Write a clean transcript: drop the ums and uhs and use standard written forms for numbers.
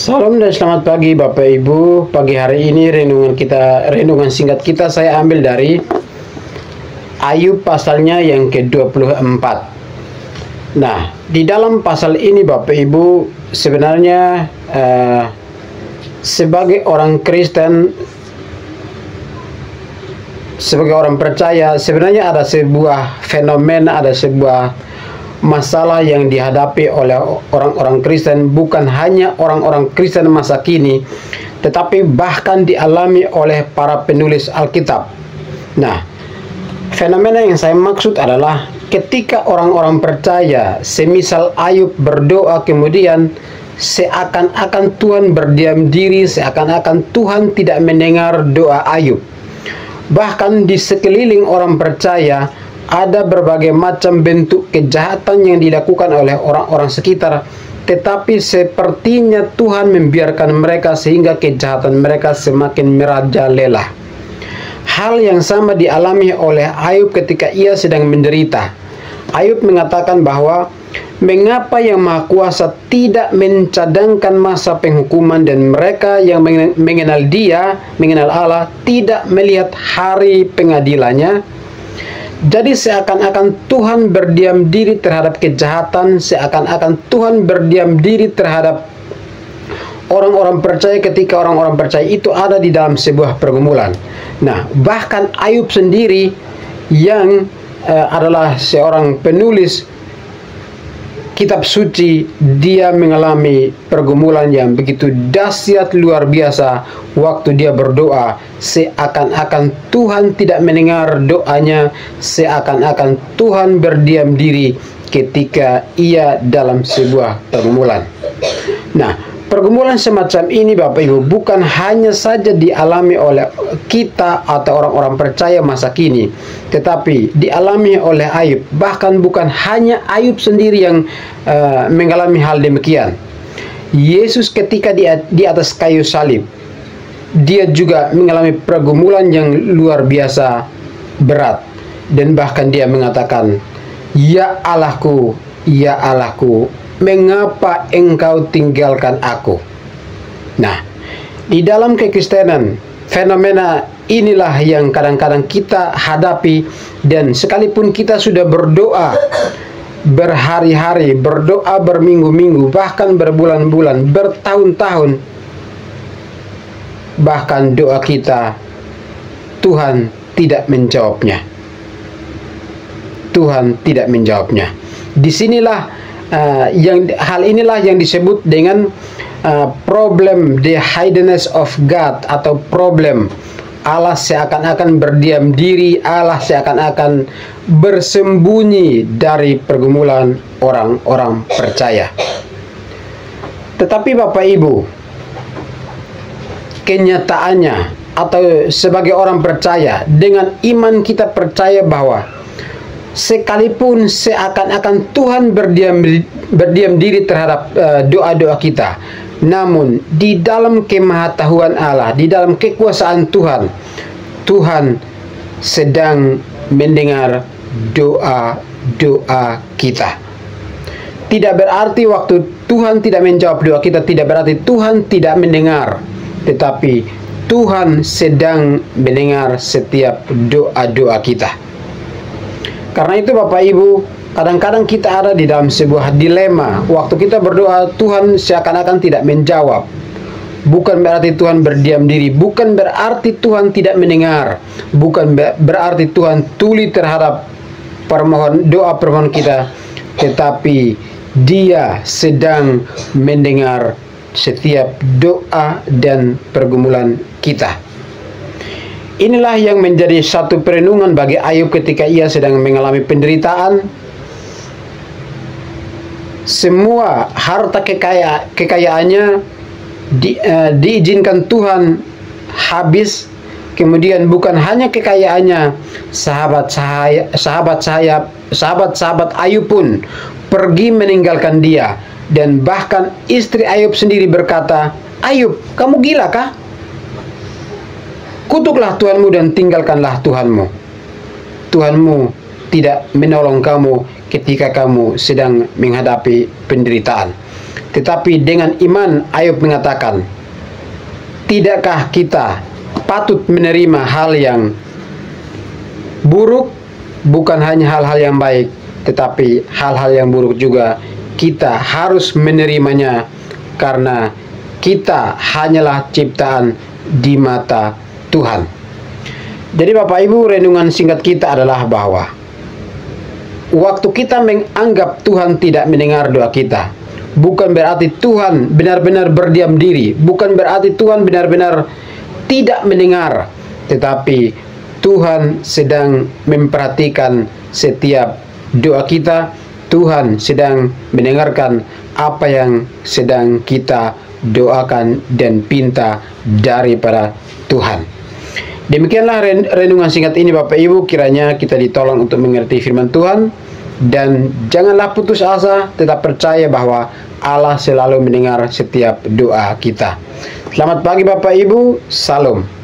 Salam dan selamat pagi Bapak Ibu. Pagi hari ini renungan singkat kita saya ambil dari Ayub pasalnya yang ke-24. Nah, di dalam pasal ini Bapak Ibu sebenarnya sebagai orang Kristen, sebagai orang percaya, sebenarnya ada sebuah fenomena, ada sebuah masalah yang dihadapi oleh orang-orang Kristen, bukan hanya orang-orang Kristen masa kini, tetapi bahkan dialami oleh para penulis Alkitab. Nah, fenomena yang saya maksud adalah ketika orang-orang percaya, semisal Ayub berdoa, kemudian seakan-akan Tuhan berdiam diri, seakan-akan Tuhan tidak mendengar doa Ayub. Bahkan di sekeliling orang percaya ada berbagai macam bentuk kejahatan yang dilakukan oleh orang-orang sekitar, tetapi sepertinya Tuhan membiarkan mereka sehingga kejahatan mereka semakin merajalela. Hal yang sama dialami oleh Ayub ketika ia sedang menderita. Ayub mengatakan bahwa mengapa Yang Maha Kuasa tidak mencadangkan masa penghukuman, dan mereka yang mengenal Allah, tidak melihat hari pengadilannya. Jadi seakan-akan Tuhan berdiam diri terhadap kejahatan, seakan-akan Tuhan berdiam diri terhadap orang-orang percaya ketika orang-orang percaya itu ada di dalam sebuah pergumulan. Nah, bahkan Ayub sendiri yang adalah seorang penulis kitab suci, dia mengalami pergumulan yang begitu dahsyat luar biasa waktu dia berdoa. Seakan-akan Tuhan tidak mendengar doanya, seakan-akan Tuhan berdiam diri ketika ia dalam sebuah pergumulan. Nah, pergumulan semacam ini Bapak Ibu bukan hanya saja dialami oleh kita atau orang-orang percaya masa kini, tetapi dialami oleh Ayub. Bahkan bukan hanya Ayub sendiri yang mengalami hal demikian. Yesus ketika di atas kayu salib, dia juga mengalami pergumulan yang luar biasa berat, dan bahkan dia mengatakan, "Ya Allahku, ya Allahku, mengapa engkau tinggalkan aku?" Nah, di dalam kekristenan, fenomena inilah yang kadang-kadang kita hadapi, dan sekalipun kita sudah berdoa berhari-hari, berdoa berminggu-minggu, bahkan berbulan-bulan, bertahun-tahun, bahkan doa kita Tuhan tidak menjawabnya. Tuhan tidak menjawabnya. Disinilah hal inilah yang disebut dengan problem the hiddenness of God, atau problem Allah seakan-akan berdiam diri, Allah seakan-akan bersembunyi dari pergumulan orang-orang percaya. Tetapi Bapak Ibu, kenyataannya, atau sebagai orang percaya, dengan iman kita percaya bahwa sekalipun seakan-akan Tuhan berdiam diri terhadap doa-doa kita, namun di dalam kemahatauan Allah, di dalam kekuasaan Tuhan, Tuhan sedang mendengar doa-doa kita. Tidak berarti waktu Tuhan tidak menjawab doa kita, tidak berarti Tuhan tidak mendengar, tetapi Tuhan sedang mendengar setiap doa-doa kita. Karena itu Bapak Ibu, kadang-kadang kita ada di dalam sebuah dilema. Waktu kita berdoa, Tuhan seakan-akan tidak menjawab. Bukan berarti Tuhan berdiam diri, bukan berarti Tuhan tidak mendengar, bukan berarti Tuhan tuli terhadap doa permohonan kita, tetapi Dia sedang mendengar setiap doa dan pergumulan kita. Inilah yang menjadi satu perenungan bagi Ayub ketika ia sedang mengalami penderitaan. Semua harta kekayaannya diizinkan Tuhan habis. Kemudian bukan hanya kekayaannya, sahabat-sahabat Ayub pun pergi meninggalkan dia. Dan bahkan istri Ayub sendiri berkata, "Ayub, kamu gila kah? Kutuklah Tuhanmu dan tinggalkanlah Tuhanmu. Tuhanmu tidak menolong kamu ketika kamu sedang menghadapi penderitaan." Tetapi dengan iman Ayub mengatakan, tidakkah kita patut menerima hal yang buruk, bukan hanya hal-hal yang baik, tetapi hal-hal yang buruk juga kita harus menerimanya, karena kita hanyalah ciptaan di mata Tuhan. Jadi Bapak Ibu, renungan singkat kita adalah bahwa waktu kita menganggap Tuhan tidak mendengar doa kita, bukan berarti Tuhan benar-benar berdiam diri, bukan berarti Tuhan benar-benar tidak mendengar, tetapi Tuhan sedang memperhatikan setiap doa kita. Tuhan sedang mendengarkan apa yang sedang kita doakan dan pinta daripada Tuhan. Demikianlah renungan singkat ini Bapak Ibu, kiranya kita ditolong untuk mengerti firman Tuhan, dan janganlah putus asa, tetap percaya bahwa Allah selalu mendengar setiap doa kita. Selamat pagi Bapak Ibu, salam.